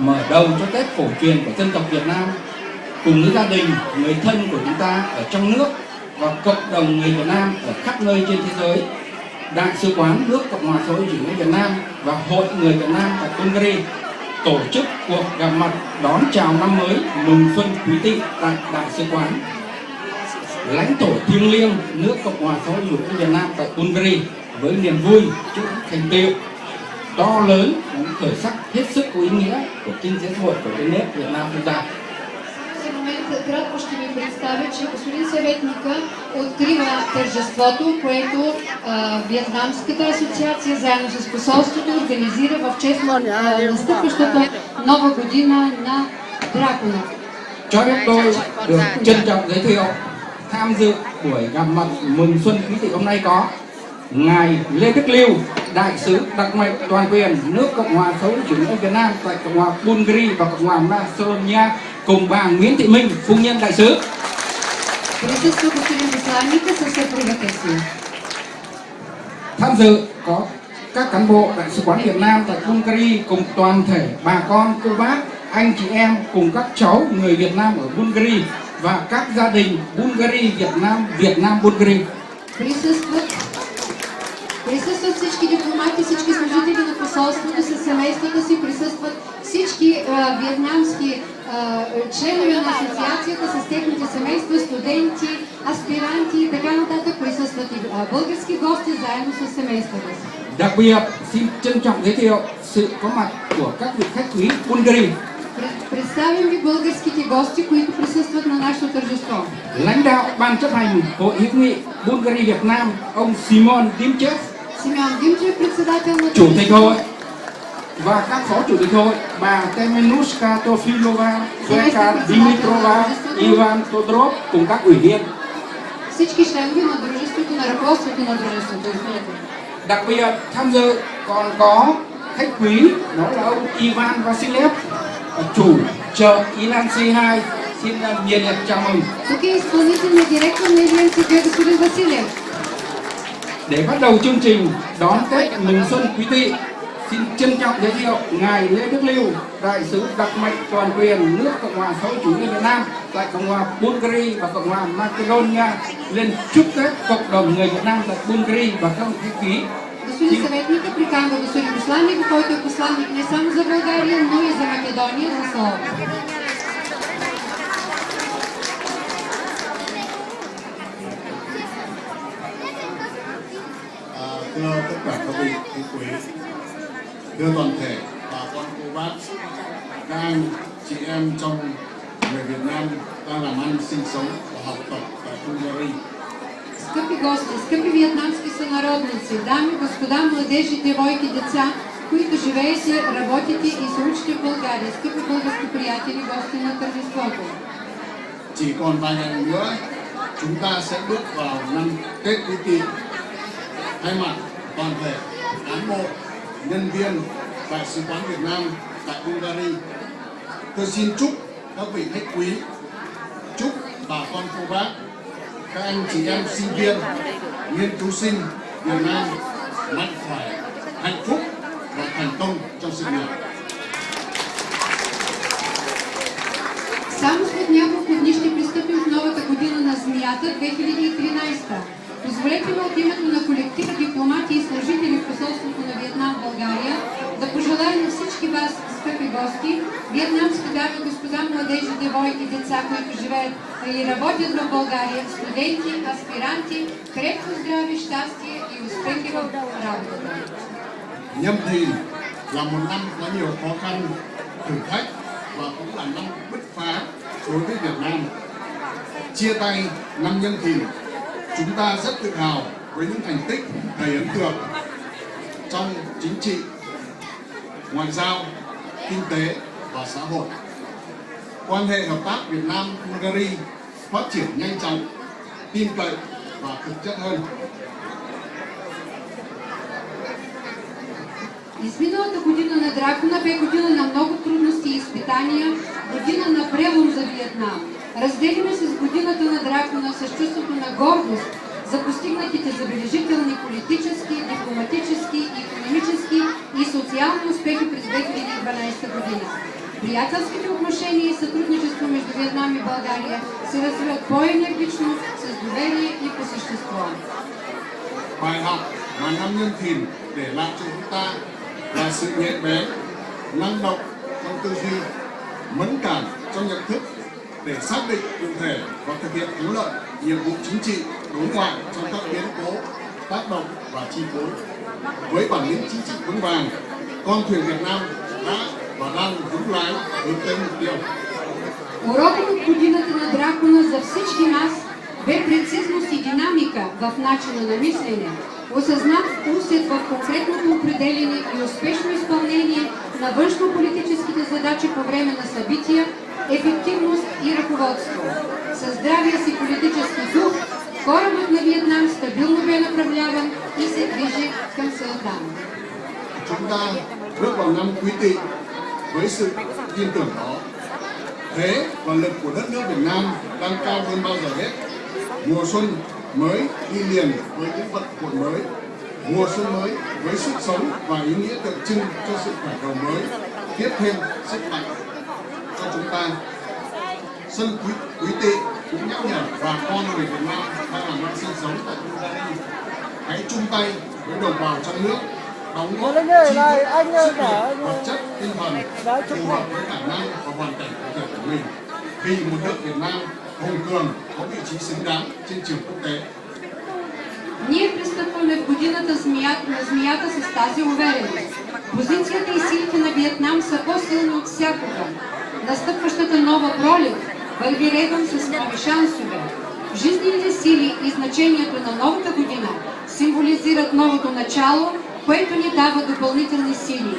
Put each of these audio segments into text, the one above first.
mở đầu cho Tết cổ truyền của dân tộc Việt Nam cùng với gia đình, người thân của chúng ta ở trong nước và cộng đồng người Việt Nam ở khắp nơi trên thế giới. Đại sứ quán nước Cộng hòa xã hội chủ nghĩa Việt Nam và Hội người Việt Nam tại Bulgaria tổ chức cuộc gặp mặt đón chào năm mới mừng xuân Quý Tỵ tại Đại sứ quán. Lãnh thổ thiêng liêng nước Cộng hòa xã hội chủ nghĩa Việt Nam tại Bulgaria với niềm vui chúc thành tựu to lớn, khởi sắc hết sức có ý nghĩa của kinh tế xã hội của đất nước Việt Nam chúng ta. Кратко ще ви представя, че господин съветника открива тържеството, което Виетнамската асоциация заедно с посолството организира в чест на настъпващата нова година на Дракона. Cho phép tôi được trân trọng giới thiệu tham dự buổi gặp mặt mừng xuân Quý Tỵ hôm nay có ngài Lê Đức Lưu, đại sứ đặc mệnh toàn quyền nước Cộng hòa xã hội chủ nghĩa Việt Nam tại Cộng hòa Bulgaria và Cộng hòa Macedonia cùng bà Nguyễn Thị Minh, phu nhân đại sứ. Tham dự có các cán bộ đại sứ quán Việt Nam tại Bulgaria cùng toàn thể bà con, cô bác, anh chị em cùng các cháu người Việt Nam ở Bulgaria và các gia đình Bulgaria, Việt Nam, Bulgaria. Присъстват всички дипломати, всички служители на посолството със семействата си, присъстват всички виетнамски членове на асоциацията с техните семейства, студенти, аспиранти и така нататък, присъстват и български гости заедно с семействата си. Đặc biệt xin trân trọng giới thiệu sự có mặt của các vị khách quý Bulgaria. Представям ви българските гости, които присъстват на нашето тържество. Lãnh đạo ban chấp hành Hội hữu nghị Bulgaria Việt Nam, ông Simon Dimchev, председател на chủ tịch hội, và các phó chủ tịch hội, bà Temenushka Tofilova, Zveka Dimitrova, Ivan Todorov cùng các ủy viên. Всички членове на дружеството, на ръководството на дружеството. Đặc biệt tham dự còn có khách quý, đó là ông Ivan Vasiliev, chủ chợ Ilansi 2. Xin nhiệt liệt chào mừng. Тук е изпълнителният директор на Иленци, господин Василев. Để bắt đầu chương trình đón Tết mừng xuân Quý Tỵ, xin trân trọng giới thiệu ngài Lê Đức Lưu, đại sứ đặc mệnh toàn quyền nước Cộng hòa xã hội chủ nghĩa Việt Nam tại Cộng hòa Bulgaria và Cộng hòa Macedonia lên chúc Tết cộng đồng người Việt Nam tại Bulgaria và các khách quý. Господин съветника приканва господин посланник, който е посланник не само за България, но и за Македония, за слово. Thưa tất cả các vị khách quý, thưa toàn thể bà con cô bác, các anh chị em trong người Việt Nam đang làm ăn, sinh sống và học tập tại Bulgaria. Скъпи гости, скъпи виетнамски сънародници, дами, господа, младежи, девойки, деца, които живеете, работите и се учите в България, скъпи български приятели, гости на тържеството. Chỉ còn vài ngày nữa, chúng ta sẽ bước vào năm Tết Quý Tỵ. Thay mặt toàn thể cán bộ, nhân viên Đại sứ quán Việt Nam tại Bulgaria, tôi xin chúc các vị khách quý, chúc bà con cô bác, các anh chị em sinh viên, nghiên cứu sinh Việt Nam mạnh khỏe, hạnh phúc và thành công trong sự nghiệp. Само след няколко дни ще пристъпим в новата година на Змията 2013. Позволете ми от името на колектива дипломати и служители в посолството на Виетнам в България да пожелая на всички вас, скъпи гости, виетнамски дами, господа, младежи, девойки, деца, които живеят и работят в България, студенти, аспиранти, крепко здраве, щастие и успехи в работата. Nhâm Thìn là một năm có nhiều khó khăn, thử thách và cũng là năm bứt phá đối với Việt Nam. Chia tay năm Nhâm Thìn, chúng ta rất tự hào với những thành tích đầy ấn tượng trong chính trị, ngoại giao, kinh tế và xã hội. Quan hệ hợp tác Việt Nam-Bulgaria phát triển nhanh chóng, tin cậy và thực chất hơn. Изминалата година на Дракона бе година на много трудности и изпитания, година на прелом за Виетнам. Разделиме се с годината на Дракона с чувството на гордост за постигнатите забележителни политически, дипломатически, икономически и социални успехи през 2012 година. Приятелските отношения и сътрудничество между Виетнам и България се развиват по-енергично, с доверие и по същество. Bài học mà năm Nhân Thìn để lại cho chúng ta là sự nhạy bén, năng động trong tư duy, mẫn cảm trong nhận thức để xác định cụ thể và thực hiện thắng lợi nhiệm vụ chính trị, đối ngoại trong các biến cố, tác động và chi phối. Với bản lĩnh chính trị vững vàng, con thuyền Việt Nam đã và đang vững lái hướng tới mục tiêu. Урокът от годината на дракона за всички нас бе прецизност и динамика в начина на мислене, осъзнат усет в конкретното определение и успешно изпълнение на външно-политическите задачи по време на събития, ефективност и ръководство. Със здравия си политически дух, корабът на Виетнам стабилно бе направляван и се движи към целта. Chúng ta bước vào năm Quý Tỵ với sự tin tưởng đó. Thế và lực của đất nước Việt Nam đang cao hơn bao giờ hết. Mùa xuân mới đi liền với những vận hội mới. Mùa xuân mới với sức sống và ý nghĩa tượng trưng cho sự khởi đầu mới, tiếp thêm sức mạnh cho chúng ta. Xuân Quý Tỵ cũng nhắc nhở bà con người Việt Nam đang làm đang sinh sống tại Bulgaria hãy chung tay với đồng bào trong nước, đóng góp trí thức, sức lực, vật chất, tinh thần phù hợp với khả năng và hoàn cảnh cụ thể của mình, vì một nước Việt Nam hùng cường có vị trí xứng đáng trên trường quốc tế. Ние пристъпваме в годината на змията с тази увереност. Позицията и силите на Виетнам са по-силни от всякога. Настъпващата нова пролет върви редом с нови шансове. Жизнените сили и значението на новата година символизират новото начало, което ни дава допълнителни сили.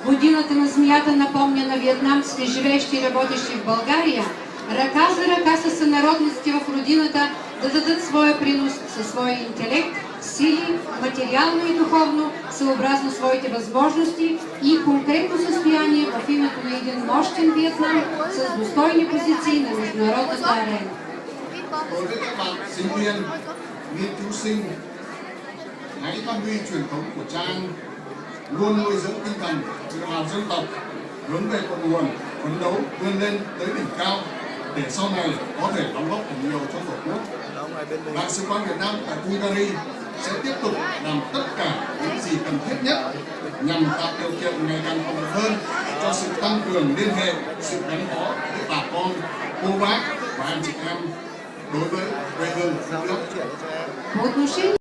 Годината на змията напомня на виетнамците, живеещи и работещи в България, ръка за ръка с сънародниците в родината да дадат своя принос със своя интелект, сили, материално и духовно, съобразно своите възможности и конкретно състояние в името на един мощен Виетнам с достойни позиции на международната арена. Đối với các bạn sinh viên, nghiên cứu sinh, hãy phát huy truyền thống của cha anh, luôn nuôi dưỡng tinh thần tự hào dân tộc, hướng về cội nguồn, phấn đấu vươn lên tới đỉnh cao để sau này có thể đóng góp nhiều cho tổ quốc. Đại sứ quán Việt Nam tại Bulgaria sẽ tiếp tục làm tất cả những gì cần thiết nhất nhằm tạo điều kiện ngày càng thuận lợi hơn cho sự tăng cường liên hệ, sự gắn bó với bà con, cô bác và anh chị em đối với quê hương đất nước.